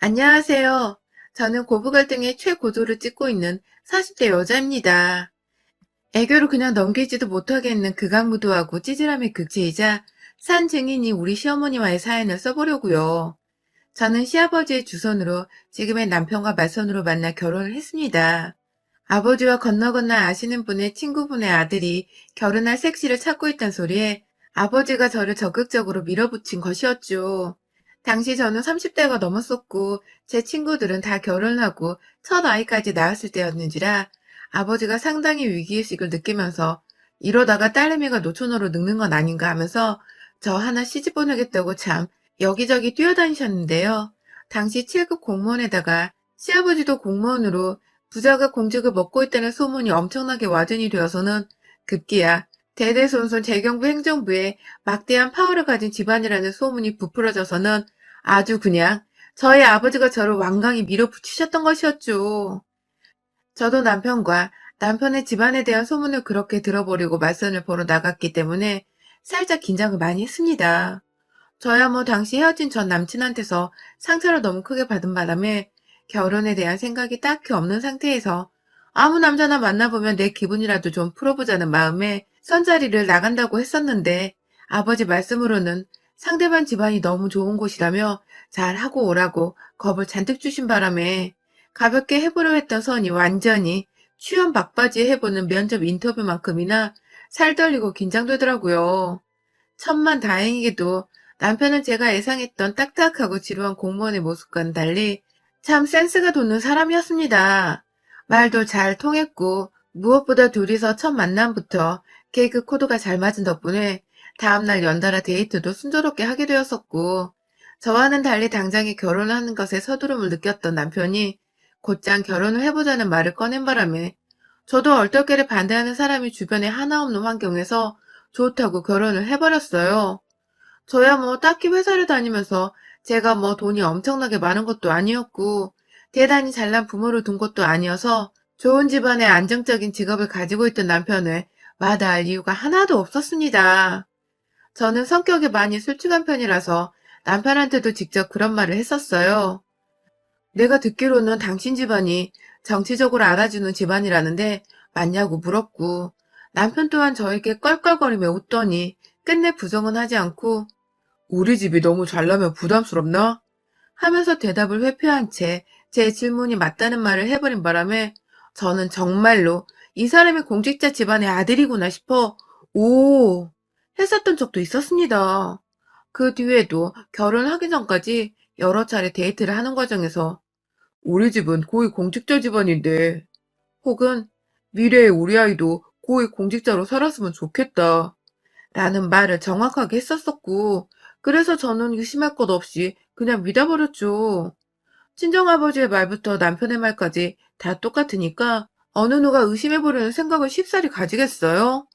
안녕하세요. 저는 고부 갈등의 최고조를 찍고 있는 40대 여자입니다. 애교를 그냥 넘기지도 못하겠는 극악무도하고 찌질함의 극치이자 산 증인이 우리 시어머니와의 사연을 써보려고요. 저는 시아버지의 주선으로 지금의 남편과 맞선으로 만나 결혼을 했습니다. 아버지와 건너 아시는 분의 친구분의 아들이 결혼할 색시를 찾고 있단 소리에 아버지가 저를 적극적으로 밀어붙인 것이었죠. 당시 저는 30대가 넘었었고 제 친구들은 다 결혼하고 첫 아이까지 낳았을 때였는지라 아버지가 상당히 위기의식을 느끼면서 이러다가 딸내미가 노처녀로 늙는 건 아닌가 하면서 저 하나 시집 보내겠다고 참 여기저기 뛰어다니셨는데요. 당시 7급 공무원에다가 시아버지도 공무원으로 부자가 공직을 먹고 있다는 소문이 엄청나게 와전이 되어서는 급기야 대대손손 재경부 행정부에 막대한 파워를 가진 집안이라는 소문이 부풀어져서는 아주 그냥 저희 아버지가 저를 완강히 밀어붙이셨던 것이었죠. 저도 남편과 남편의 집안에 대한 소문을 그렇게 들어버리고 맞선을 보러 나갔기 때문에 살짝 긴장을 많이 했습니다. 저야 뭐 당시 헤어진 전 남친한테서 상처를 너무 크게 받은 바람에 결혼에 대한 생각이 딱히 없는 상태에서 아무 남자나 만나보면 내 기분이라도 좀 풀어보자는 마음에 선자리를 나간다고 했었는데 아버지 말씀으로는 상대방 집안이 너무 좋은 곳이라며 잘 하고 오라고 겁을 잔뜩 주신 바람에 가볍게 해보려 했던 선이 완전히 취업 막바지에 해보는 면접 인터뷰만큼이나 살떨리고 긴장되더라고요. 천만 다행이게도 남편은 제가 예상했던 딱딱하고 지루한 공무원의 모습과는 달리 참 센스가 돋는 사람이었습니다. 말도 잘 통했고 무엇보다 둘이서 첫 만남부터 개그 코드가 잘 맞은 덕분에 다음날 연달아 데이트도 순조롭게 하게 되었었고 저와는 달리 당장에 결혼하는 것에 서두름을 느꼈던 남편이 곧장 결혼을 해보자는 말을 꺼낸 바람에 저도 얼떨결에 반대하는 사람이 주변에 하나 없는 환경에서 좋다고 결혼을 해버렸어요. 저야 뭐 딱히 회사를 다니면서 제가 뭐 돈이 엄청나게 많은 것도 아니었고 대단히 잘난 부모를 둔 것도 아니어서 좋은 집안의 안정적인 직업을 가지고 있던 남편을 마다할 이유가 하나도 없었습니다. 저는 성격이 많이 솔직한 편이라서 남편한테도 직접 그런 말을 했었어요. 내가 듣기로는 당신 집안이 정치적으로 알아주는 집안이라는데 맞냐고 물었고 남편 또한 저에게 껄껄거리며 웃더니 끝내 부정은 하지 않고 우리 집이 너무 잘나면 부담스럽나? 하면서 대답을 회피한 채 제 질문이 맞다는 말을 해버린 바람에 저는 정말로 이 사람이 공직자 집안의 아들이구나 싶어 오 했었던 적도 있었습니다. 그 뒤에도 결혼하기 전까지 여러 차례 데이트를 하는 과정에서 우리 집은 고위 공직자 집안인데 혹은 미래의 우리 아이도 고위 공직자로 살았으면 좋겠다 라는 말을 정확하게 했었었고 그래서 저는 의심할 것 없이 그냥 믿어버렸죠. 친정아버지의 말부터 남편의 말까지 다 똑같으니까 어느 누가 의심해보려는 생각을 쉽사리 가지겠어요?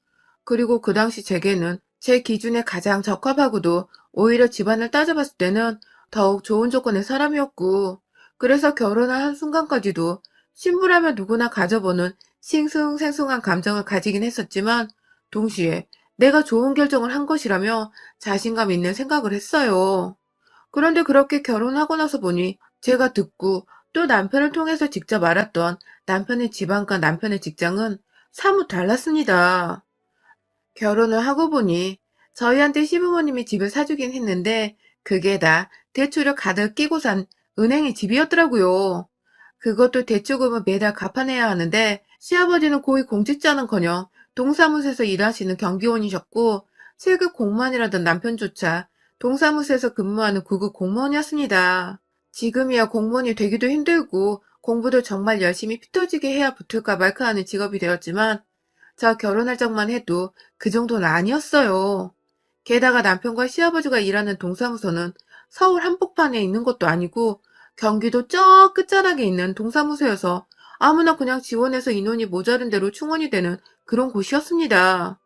그리고 그 당시 제게는 제 기준에 가장 적합하고도 오히려 집안을 따져봤을 때는 더욱 좋은 조건의 사람이었고 그래서 결혼을 한 순간까지도 신부라면 누구나 가져보는 싱숭생숭한 감정을 가지긴 했었지만 동시에 내가 좋은 결정을 한 것이라며 자신감 있는 생각을 했어요. 그런데 그렇게 결혼하고 나서 보니 제가 듣고 또 남편을 통해서 직접 알았던 남편의 집안과 남편의 직장은 사뭇 달랐습니다. 결혼을 하고 보니 저희한테 시부모님이 집을 사주긴 했는데 그게 다 대출을 가득 끼고 산 은행의 집이었더라고요. 그것도 대출금을 매달 갚아내야 하는데 시아버지는 고위 공직자는커녕 동사무소에서 일하시는 경비원이셨고 7급 공무원이라던 남편조차 동사무소에서 근무하는 9급 공무원이었습니다. 지금이야 공무원이 되기도 힘들고 공부도 정말 열심히 피 터지게 해야 붙을까 말까 하는 직업이 되었지만 저 결혼할 적만 해도 그 정도는 아니었어요. 게다가 남편과 시아버지가 일하는 동사무소는 서울 한복판에 있는 것도 아니고 경기도 저 끝자락에 있는 동사무소여서 아무나 그냥 지원해서 인원이 모자른 대로 충원이 되는 그런 곳이었습니다.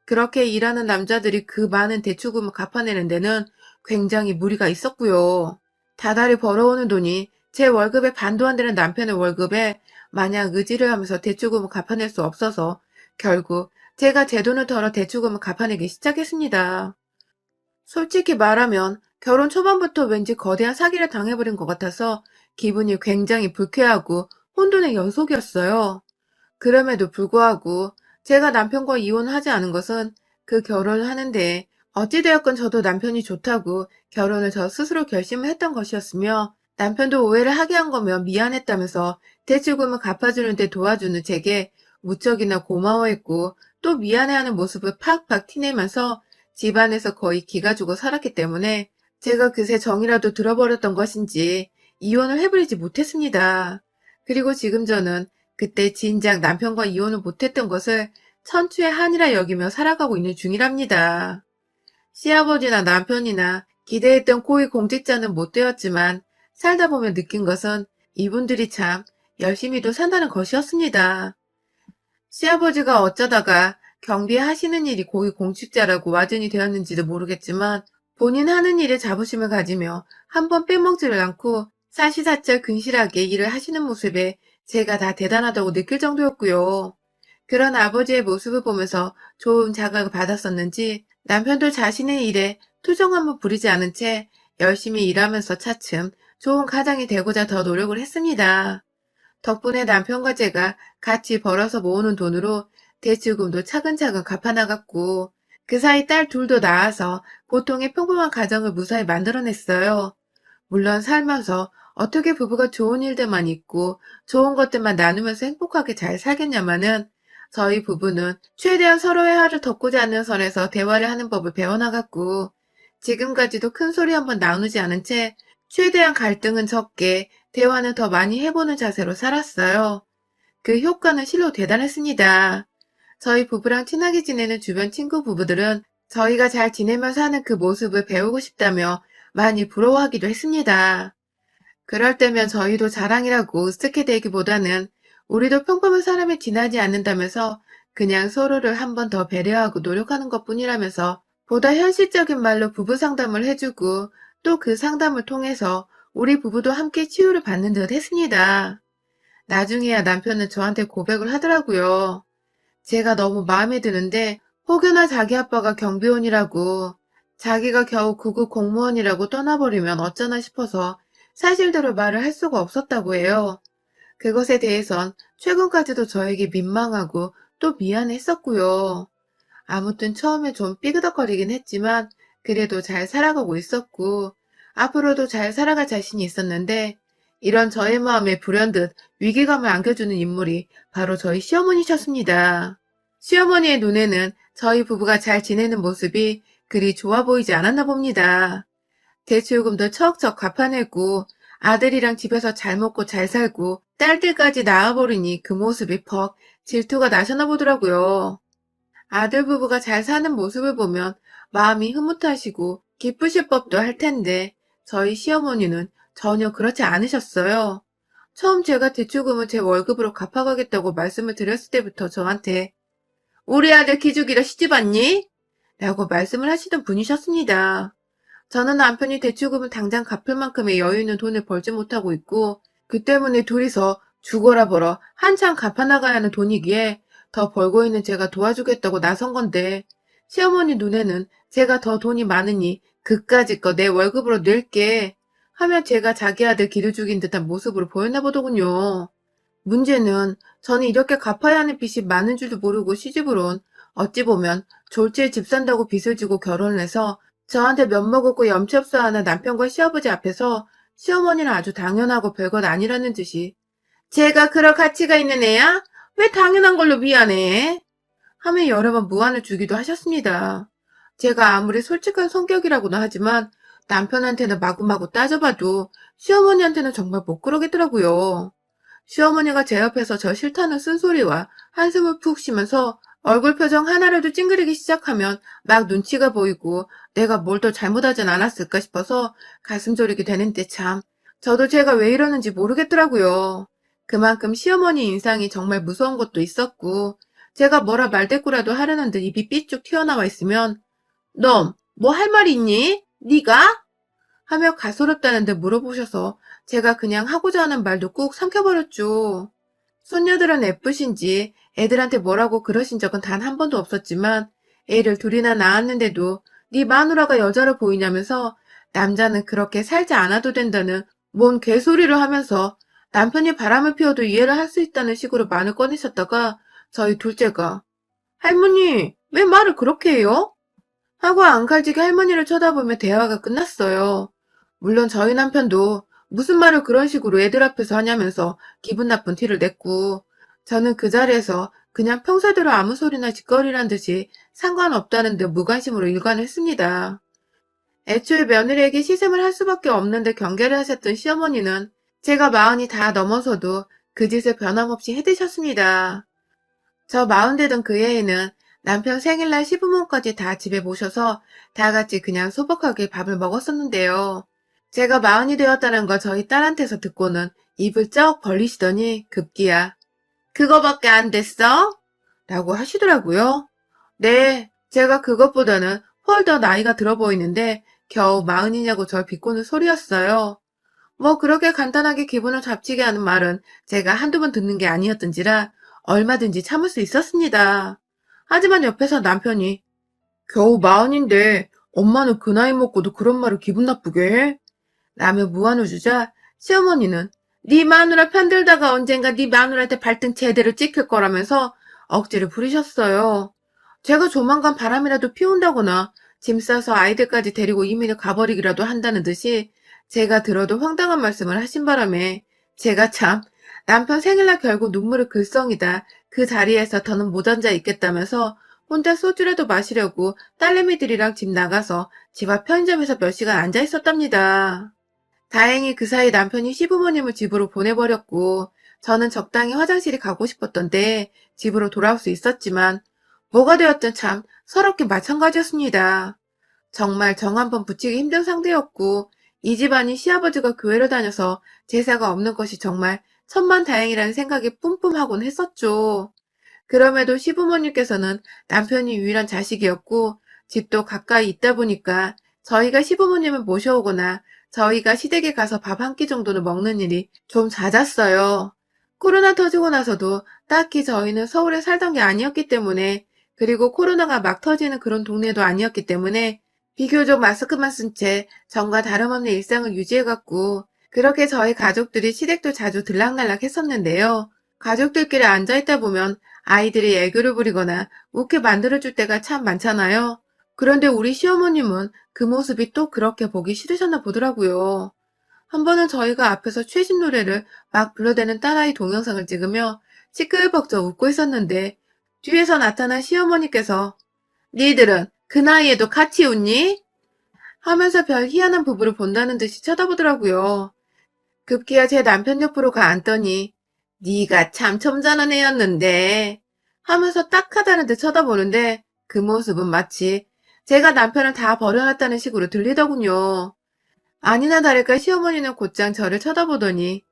그렇게 일하는 남자들이 그 많은 대출금을 갚아내는 데는 굉장히 무리가 있었고요. 다달이 벌어오는 돈이 제 월급의 반도 안 되는 남편의 월급에 마냥 의지를 하면서 대출금을 갚아낼 수 없어서 결국 제가 제 돈을 털어 대출금을 갚아내기 시작했습니다. 솔직히 말하면 결혼 초반부터 왠지 거대한 사기를 당해버린 것 같아서 기분이 굉장히 불쾌하고 혼돈의 연속이었어요. 그럼에도 불구하고 제가 남편과 이혼하지 않은 것은 그 결혼을 하는데 어찌되었건 저도 남편이 좋다고 결혼을 저 스스로 결심을 했던 것이었으며 남편도 오해를 하게 한 거면 미안했다면서 대출금을 갚아주는데 도와주는 제게 무척이나 고마워했고 또 미안해하는 모습을 팍팍 티내면서 집안에서 거의 기가 죽어 살았기 때문에 제가 그새 정이라도 들어버렸던 것인지 이혼을 해버리지 못했습니다. 그리고 지금 저는 그때 진작 남편과 이혼을 못했던 것을 천추의 한이라 여기며 살아가고 있는 중이랍니다. 시아버지나 남편이나 기대했던 고위 공직자는 못 되었지만 살다 보면 느낀 것은 이분들이 참 열심히도 산다는 것이었습니다. 시아버지가 어쩌다가 경비에 하시는 일이 고위 공직자라고 와전이 되었는지도 모르겠지만 본인 하는 일에 자부심을 가지며 한 번 빼먹지를 않고 사시사철 근실하게 일을 하시는 모습에 제가 다 대단하다고 느낄 정도였고요. 그런 아버지의 모습을 보면서 좋은 자각을 받았었는지 남편도 자신의 일에 투정함을 부리지 않은 채 열심히 일하면서 차츰 좋은 가장이 되고자 더 노력을 했습니다. 덕분에 남편과 제가 같이 벌어서 모으는 돈으로 대출금도 차근차근 갚아나갔고 그 사이 딸 둘도 낳아서 보통의 평범한 가정을 무사히 만들어냈어요. 물론 살면서 어떻게 부부가 좋은 일들만 있고 좋은 것들만 나누면서 행복하게 잘 살겠냐마는 저희 부부는 최대한 서로의 화를 덮고자 하는 선에서 대화를 하는 법을 배워나갔고 지금까지도 큰 소리 한번 나누지 않은 채 최대한 갈등은 적게 대화는 더 많이 해보는 자세로 살았어요. 그 효과는 실로 대단했습니다. 저희 부부랑 친하게 지내는 주변 친구 부부들은 저희가 잘 지내면서 하는 그 모습을 배우고 싶다며 많이 부러워하기도 했습니다. 그럴 때면 저희도 자랑이라고 으쓱해대기보다는 우리도 평범한 사람에 지나지 않는다면서 그냥 서로를 한 번 더 배려하고 노력하는 것뿐이라면서 보다 현실적인 말로 부부 상담을 해주고 또 그 상담을 통해서 우리 부부도 함께 치유를 받는 듯 했습니다. 나중에야 남편은 저한테 고백을 하더라고요. 제가 너무 마음에 드는데 혹여나 자기 아빠가 경비원이라고 자기가 겨우 구급 공무원이라고 떠나버리면 어쩌나 싶어서 사실대로 말을 할 수가 없었다고 해요. 그것에 대해선 최근까지도 저에게 민망하고 또 미안했었고요. 아무튼 처음에 좀 삐그덕거리긴 했지만 그래도 잘 살아가고 있었고 앞으로도 잘 살아갈 자신이 있었는데 이런 저의 마음에 불현듯 위기감을 안겨주는 인물이 바로 저희 시어머니셨습니다. 시어머니의 눈에는 저희 부부가 잘 지내는 모습이 그리 좋아 보이지 않았나 봅니다. 대출금도 척척 갚아내고 아들이랑 집에서 잘 먹고 잘 살고 딸들까지 낳아버리니 그 모습이 퍽 질투가 나셨나 보더라고요. 아들 부부가 잘 사는 모습을 보면 마음이 흐뭇하시고 기쁘실 법도 할 텐데 저희 시어머니는 전혀 그렇지 않으셨어요. 처음 제가 대출금을 제 월급으로 갚아가겠다고 말씀을 드렸을 때부터 저한테 우리 아들 기죽이라 시집 왔니? 라고 말씀을 하시던 분이셨습니다. 저는 남편이 대출금을 당장 갚을 만큼의 여유 있는 돈을 벌지 못하고 있고 그 때문에 둘이서 죽어라 벌어 한참 갚아나가야 하는 돈이기에 더 벌고 있는 제가 도와주겠다고 나선 건데 시어머니 눈에는 제가 더 돈이 많으니 그까짓 거 내 월급으로 낼게 하면 제가 자기 아들 기를 죽인 듯한 모습으로 보였나 보더군요. 문제는 저는 이렇게 갚아야 하는 빚이 많은 줄도 모르고 시집을 온 어찌 보면 졸지에 집 산다고 빚을 지고 결혼을 해서 저한테 면목없고 염치 없어 하는 남편과 시아버지 앞에서 시어머니는 아주 당연하고 별것 아니라는 듯이 제가 그럴 가치가 있는 애야? 왜 당연한 걸로 미안해? 하며 여러 번 무안을 주기도 하셨습니다. 제가 아무리 솔직한 성격이라고는 하지만 남편한테는 마구마구 따져봐도 시어머니한테는 정말 못 그러겠더라고요. 시어머니가 제 옆에서 저 싫다는 쓴소리와 한숨을 푹 쉬면서 얼굴 표정 하나라도 찡그리기 시작하면 막 눈치가 보이고 내가 뭘 더 잘못하진 않았을까 싶어서 가슴 졸이게 되는데 참 저도 제가 왜 이러는지 모르겠더라고요. 그만큼 시어머니 인상이 정말 무서운 것도 있었고 제가 뭐라 말대꾸라도 하려는 듯 입이 삐쭉 튀어나와 있으면 넌 뭐 할 말 있니? 네가? 하며 가소롭다는 듯 물어보셔서 제가 그냥 하고자 하는 말도 꾹 삼켜버렸죠. 손녀들은 예쁘신지 애들한테 뭐라고 그러신 적은 단 한 번도 없었지만 애를 둘이나 낳았는데도 네 마누라가 여자로 보이냐면서 남자는 그렇게 살지 않아도 된다는 뭔 개소리를 하면서 남편이 바람을 피워도 이해를 할 수 있다는 식으로 말을 꺼내셨다가 저희 둘째가 할머니, 왜 말을 그렇게 해요? 하고 앙칼지게 할머니를 쳐다보며 대화가 끝났어요. 물론 저희 남편도 무슨 말을 그런 식으로 애들 앞에서 하냐면서 기분 나쁜 티를 냈고, 저는 그 자리에서 그냥 평소대로 아무 소리나 짓거리란 듯이 상관없다는 듯 무관심으로 일관했습니다. 애초에 며느리에게 시샘을 할 수밖에 없는데 경계를 하셨던 시어머니는 제가 마흔이 다 넘어서도 그 짓을 변함없이 해드셨습니다. 저 40 되던 그 해에는 남편 생일날 시부모까지 다 집에 모셔서 다 같이 그냥 소복하게 밥을 먹었었는데요. 제가 40이 되었다는 걸 저희 딸한테서 듣고는 입을 쩍 벌리시더니 급기야 그거밖에 안 됐어? 라고 하시더라고요. 네, 제가 그것보다는 훨 더 나이가 들어 보이는데 겨우 40이냐고 절 비꼬는 소리였어요. 뭐 그렇게 간단하게 기분을 잡치게 하는 말은 제가 한두 번 듣는 게 아니었던지라 얼마든지 참을 수 있었습니다. 하지만 옆에서 남편이 겨우 40인데 엄마는 그 나이 먹고도 그런 말을 기분 나쁘게 해? 라며 무안을 주자 시어머니는 네 마누라 편들다가 언젠가 네 마누라한테 발등 제대로 찍힐 거라면서 억지를 부리셨어요. 제가 조만간 바람이라도 피운다거나 짐 싸서 아이들까지 데리고 이민을 가버리기라도 한다는 듯이 제가 들어도 황당한 말씀을 하신 바람에 제가 참 남편 생일날 결국 눈물을 글썽이다 그 자리에서 더는 못 앉아 있겠다면서 혼자 소주라도 마시려고 딸내미들이랑 집 나가서 집 앞 편의점에서 몇 시간 앉아 있었답니다. 다행히 그 사이 남편이 시부모님을 집으로 보내버렸고 저는 적당히 화장실이 가고 싶었던데 집으로 돌아올 수 있었지만 뭐가 되었든 참 서럽긴 마찬가지였습니다. 정말 정 한 번 붙이기 힘든 상대였고 이 집안이 시아버지가 교회를 다녀서 제사가 없는 것이 정말 천만다행이라는 생각이 뿜뿜하곤 했었죠. 그럼에도 시부모님께서는 남편이 유일한 자식이었고 집도 가까이 있다 보니까 저희가 시부모님을 모셔오거나 저희가 시댁에 가서 밥 한 끼 정도는 먹는 일이 좀 잦았어요. 코로나 터지고 나서도 딱히 저희는 서울에 살던 게 아니었기 때문에 그리고 코로나가 막 터지는 그런 동네도 아니었기 때문에 비교적 마스크만 쓴 채 전과 다름없는 일상을 유지해갔고 그렇게 저희 가족들이 시댁도 자주 들락날락 했었는데요. 가족들끼리 앉아있다 보면 아이들이 애교를 부리거나 웃게 만들어줄 때가 참 많잖아요. 그런데 우리 시어머님은 그 모습이 또 그렇게 보기 싫으셨나 보더라고요. 한 번은 저희가 앞에서 최신 노래를 막 불러대는 딸아이 동영상을 찍으며 시끌벅적 웃고 있었는데 뒤에서 나타난 시어머니께서 니들은 그 나이에도 같이 웃니? 하면서 별 희한한 부부를 본다는 듯이 쳐다보더라고요. 급기야 제 남편 옆으로 가 앉더니 네가 참 점잖은 애였는데 하면서 딱하다는 듯 쳐다보는데 그 모습은 마치 제가 남편을 다 버려놨다는 식으로 들리더군요. 아니나 다를까 시어머니는 곧장 저를 쳐다보더니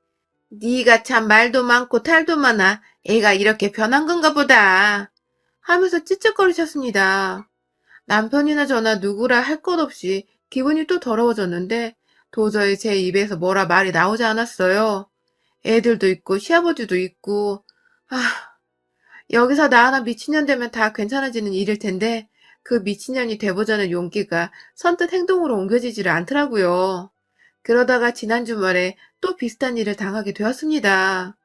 네가 참 말도 많고 탈도 많아 애가 이렇게 변한 건가 보다 하면서 찌쩍거리셨습니다. 남편이나 저나 누구라 할 것 없이 기분이 또 더러워졌는데 도저히 제 입에서 뭐라 말이 나오지 않았어요. 애들도 있고 시아버지도 있고 아 여기서 나 하나 미친년 되면 다 괜찮아지는 일일 텐데 그 미친년이 돼보자는 용기가 선뜻 행동으로 옮겨지지를 않더라고요. 그러다가 지난 주말에 또 비슷한 일을 당하게 되었습니다.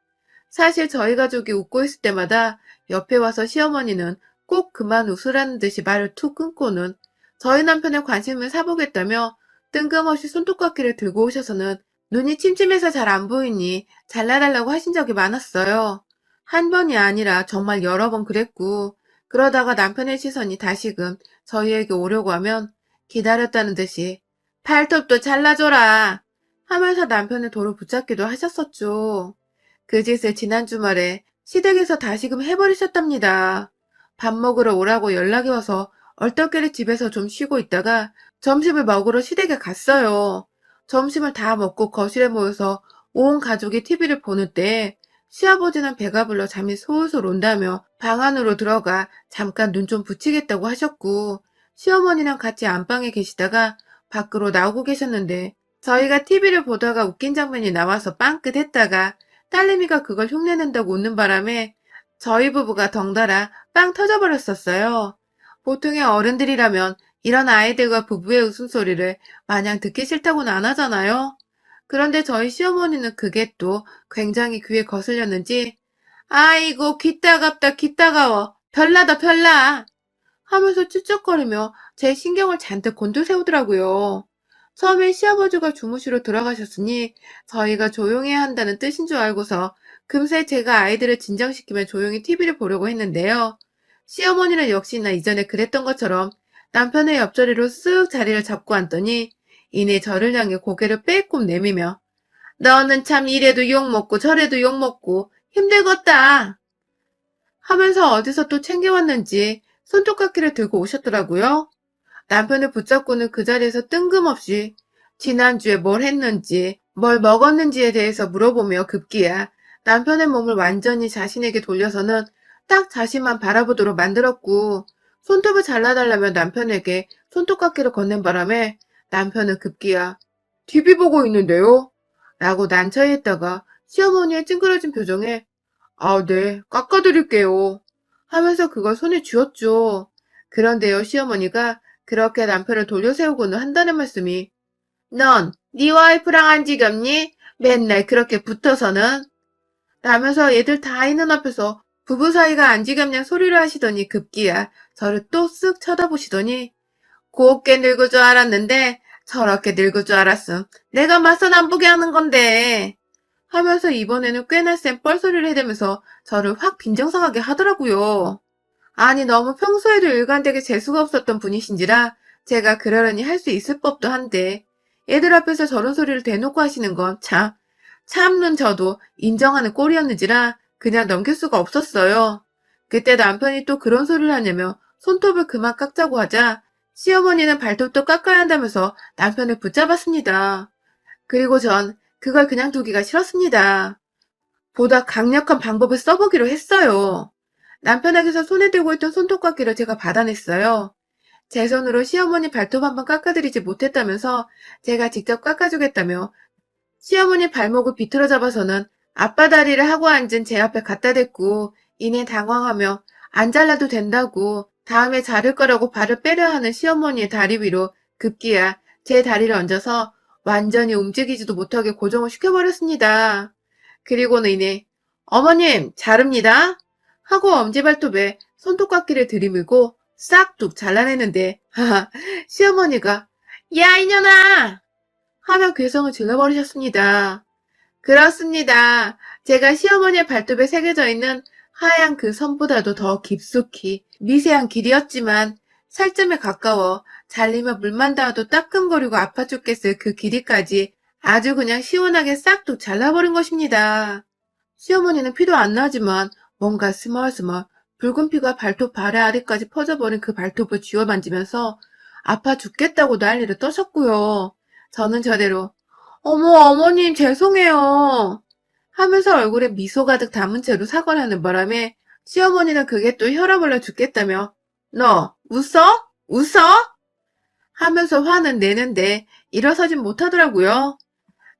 사실 저희 가족이 웃고 있을 때마다 옆에 와서 시어머니는 꼭 그만 웃으라는 듯이 말을 툭 끊고는 저희 남편의 관심을 사보겠다며 뜬금없이 손톱깎이를 들고 오셔서는 눈이 침침해서 잘 안 보이니 잘라달라고 하신 적이 많았어요. 한 번이 아니라 정말 여러 번 그랬고 그러다가 남편의 시선이 다시금 저희에게 오려고 하면 기다렸다는 듯이 팔톱도 잘라줘라 하면서 남편을 도로 붙잡기도 하셨었죠. 그 짓을 지난 주말에 시댁에서 다시금 해버리셨답니다. 밥 먹으러 오라고 연락이 와서 얼떨결에 집에서 좀 쉬고 있다가 점심을 먹으러 시댁에 갔어요. 점심을 다 먹고 거실에 모여서 온 가족이 TV를 보는 때 시아버지는 배가 불러 잠이 솔솔 온다며 방 안으로 들어가 잠깐 눈 좀 붙이겠다고 하셨고 시어머니랑 같이 안방에 계시다가 밖으로 나오고 계셨는데 저희가 TV를 보다가 웃긴 장면이 나와서 빵긋 했다가 딸내미가 그걸 흉내낸다고 웃는 바람에 저희 부부가 덩달아 빵 터져버렸었어요. 보통의 어른들이라면 이런 아이들과 부부의 웃음소리를 마냥 듣기 싫다고는 안 하잖아요. 그런데 저희 시어머니는 그게 또 굉장히 귀에 거슬렸는지 아이고 귀 따갑다 귀 따가워 별나다 별나 하면서 찝쩍거리며 제 신경을 잔뜩 곤두세우더라고요. 처음엔 시아버지가 주무시러 들어가셨으니 저희가 조용해야 한다는 뜻인 줄 알고서 금세 제가 아이들을 진정시키며 조용히 TV를 보려고 했는데요. 시어머니는 역시나 이전에 그랬던 것처럼 남편의 옆자리로 쓱 자리를 잡고 앉더니 이내 저를 향해 고개를 빼꼼 내미며 너는 참 이래도 욕먹고 저래도 욕먹고 힘들겠다 하면서 어디서 또 챙겨왔는지 손톱깎이를 들고 오셨더라고요. 남편을 붙잡고는 그 자리에서 뜬금없이 지난주에 뭘 했는지, 뭘 먹었는지에 대해서 물어보며 급기야 남편의 몸을 완전히 자신에게 돌려서는 딱 자신만 바라보도록 만들었고 손톱을 잘라달라며 남편에게 손톱깎이를 건넨 바람에 남편은 급기야 TV 보고 있는데요? 라고 난처해했다가 시어머니의 찡그러진 표정에 아, 네, 깎아드릴게요. 하면서 그걸 손에 쥐었죠. 그런데요, 시어머니가 그렇게 남편을 돌려세우고는 한다는 말씀이 넌 네 와이프랑 안 지겹니? 맨날 그렇게 붙어서는 라면서 애들 다 있는 앞에서 부부 사이가 안 지겹냐 소리를 하시더니 급기야 저를 또 쓱 쳐다보시더니 곱게 늙을 줄 알았는데 저렇게 늙을 줄 알았음. 내가 맞선 안 보게 하는 건데. 하면서 이번에는 꽤나 센 뻘소리를 해대면서 저를 확 빈정상하게 하더라고요. 아니 너무 평소에도 일관되게 재수가 없었던 분이신지라 제가 그러려니 할 수 있을 법도 한데 애들 앞에서 저런 소리를 대놓고 하시는 건 참는 저도 인정하는 꼴이었는지라 그냥 넘길 수가 없었어요. 그때 남편이 또 그런 소리를 하냐며 손톱을 그만 깎자고 하자 시어머니는 발톱도 깎아야 한다면서 남편을 붙잡았습니다. 그리고 전 그걸 그냥 두기가 싫었습니다. 보다 강력한 방법을 써보기로 했어요. 남편에게서 손에 들고 있던 손톱깎이를 제가 받아냈어요. 제 손으로 시어머니 발톱 한번 깎아드리지 못했다면서 제가 직접 깎아주겠다며 시어머니 발목을 비틀어 잡아서는 아빠 다리를 하고 앉은 제 앞에 갖다 댔고 이내 당황하며 안 잘라도 된다고 다음에 자를 거라고 발을 빼려 하는 시어머니의 다리 위로 급기야 제 다리를 얹어서 완전히 움직이지도 못하게 고정을 시켜버렸습니다. 그리고는 이내 어머님 자릅니다 하고 엄지발톱에 손톱깎이를 들이밀고 싹둑 잘라내는데 하하 시어머니가 야 이년아 하며 괴성을 질러버리셨습니다. 그렇습니다. 제가 시어머니의 발톱에 새겨져 있는 하얀 그 선보다도 더 깊숙이 미세한 길이었지만 살점에 가까워 잘리면 물만 닿아도 따끔거리고 아파 죽겠을 그 길이까지 아주 그냥 시원하게 싹둑 잘라버린 것입니다. 시어머니는 피도 안 나지만 뭔가 스멀스멀 붉은 피가 발톱 발에 아래까지 퍼져버린 그 발톱을 쥐어 만지면서 아파 죽겠다고 난리를 떠셨고요. 저는 저대로 어머 어머님 죄송해요 하면서 얼굴에 미소 가득 담은 채로 사과를 하는 바람에 시어머니는 그게 또 혈압 올라 죽겠다며 너 웃어? 웃어? 하면서 화는 내는데 일어서진 못하더라고요.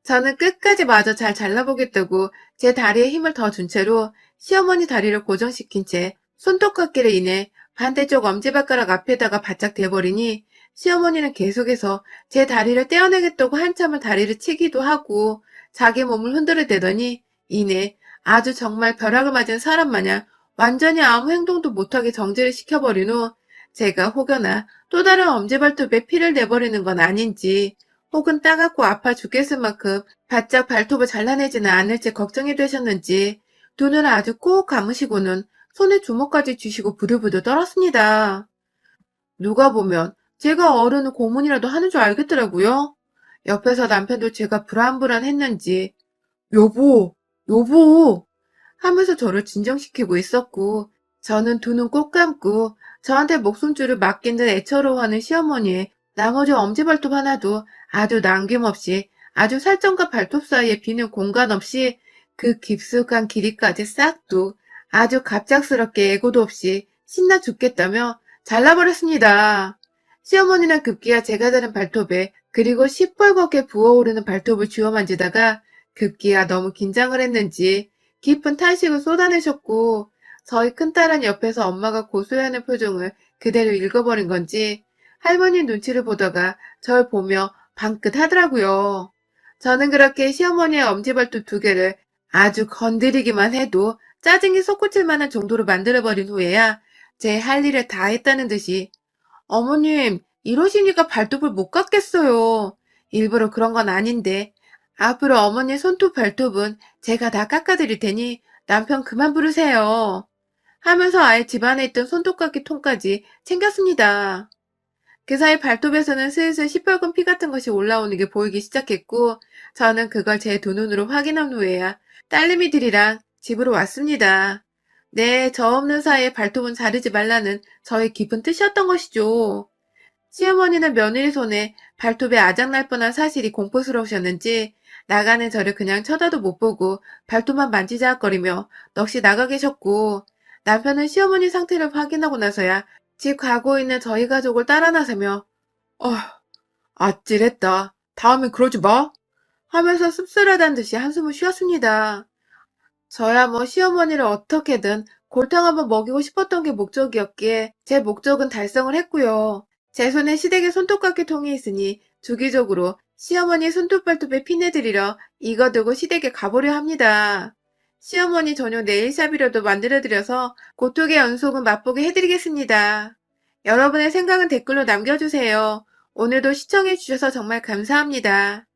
저는 끝까지 마저 잘 잘라보겠다고 제 다리에 힘을 더 준 채로 시어머니 다리를 고정시킨 채 손톱깎이를 인해 반대쪽 엄지발가락 앞에다가 바짝 대버리니 시어머니는 계속해서 제 다리를 떼어내겠다고 한참을 다리를 치기도 하고 자기 몸을 흔들어대더니 이내 아주 정말 벼락을 맞은 사람 마냥 완전히 아무 행동도 못하게 정지를 시켜버린 후 제가 혹여나 또 다른 엄지발톱에 피를 내버리는 건 아닌지 혹은 따갑고 아파 죽겠을 만큼 바짝 발톱을 잘라내지는 않을지 걱정이 되셨는지 두 눈을 아주 꼭 감으시고는 손에 주먹까지 쥐시고 부들부들 떨었습니다. 누가 보면 제가 어른을 고문이라도 하는 줄 알겠더라고요. 옆에서 남편도 제가 불안불안했는지 여보 하면서 저를 진정시키고 있었고 저는 두 눈 꼭 감고 저한테 목숨줄을 맡긴 듯 애처로워하는 시어머니의 나머지 엄지발톱 하나도 아주 남김없이 아주 살점과 발톱 사이에 비는 공간 없이 그 깊숙한 길이까지 싹둑 아주 갑작스럽게 예고도 없이 신나 죽겠다며 잘라버렸습니다. 시어머니는 급기야 제가 다른 발톱에 그리고 시뻘겋게 부어오르는 발톱을 쥐어 만지다가 급기야 너무 긴장을 했는지 깊은 탄식을 쏟아내셨고 저희 큰딸은 옆에서 엄마가 고소해하는 표정을 그대로 읽어버린 건지 할머니 눈치를 보다가 절 보며 방긋 하더라고요. 저는 그렇게 시어머니의 엄지발톱 2개를 아주 건드리기만 해도 짜증이 솟구칠 만한 정도로 만들어버린 후에야 제 할 일을 다 했다는 듯이 어머님, 이러시니까 발톱을 못 깎겠어요. 일부러 그런 건 아닌데 앞으로 어머니 손톱 발톱은 제가 다 깎아드릴 테니 남편 그만 부르세요. 하면서 아예 집안에 있던 손톱깎이 통까지 챙겼습니다. 그 사이 발톱에서는 슬슬 시뻘건 피 같은 것이 올라오는 게 보이기 시작했고 저는 그걸 제 두 눈으로 확인한 후에야 딸내미들이랑 집으로 왔습니다. 네, 저 없는 사이에 발톱은 자르지 말라는 저의 깊은 뜻이었던 것이죠. 시어머니는 며느리 손에 발톱에 아작날 뻔한 사실이 공포스러우셨는지 나가는 저를 그냥 쳐다도 못 보고 발톱만 만지작거리며 넋이 나가 계셨고 남편은 시어머니 상태를 확인하고 나서야 집 가고 있는 저희 가족을 따라 나서며 아찔했다. 다음엔 그러지 마. 하면서 씁쓸하다는 듯이 한숨을 쉬었습니다. 저야 뭐 시어머니를 어떻게든 골탕 한번 먹이고 싶었던 게 목적이었기에 제 목적은 달성을 했고요. 제 손에 시댁의 손톱깎이 통이 있으니 주기적으로 시어머니 손톱발톱에 피내드리러 이거 들고 시댁에 가보려 합니다. 시어머니 전용 네일샵이라도 만들어드려서 고통의 연속은 맛보게 해드리겠습니다. 여러분의 생각은 댓글로 남겨주세요. 오늘도 시청해주셔서 정말 감사합니다.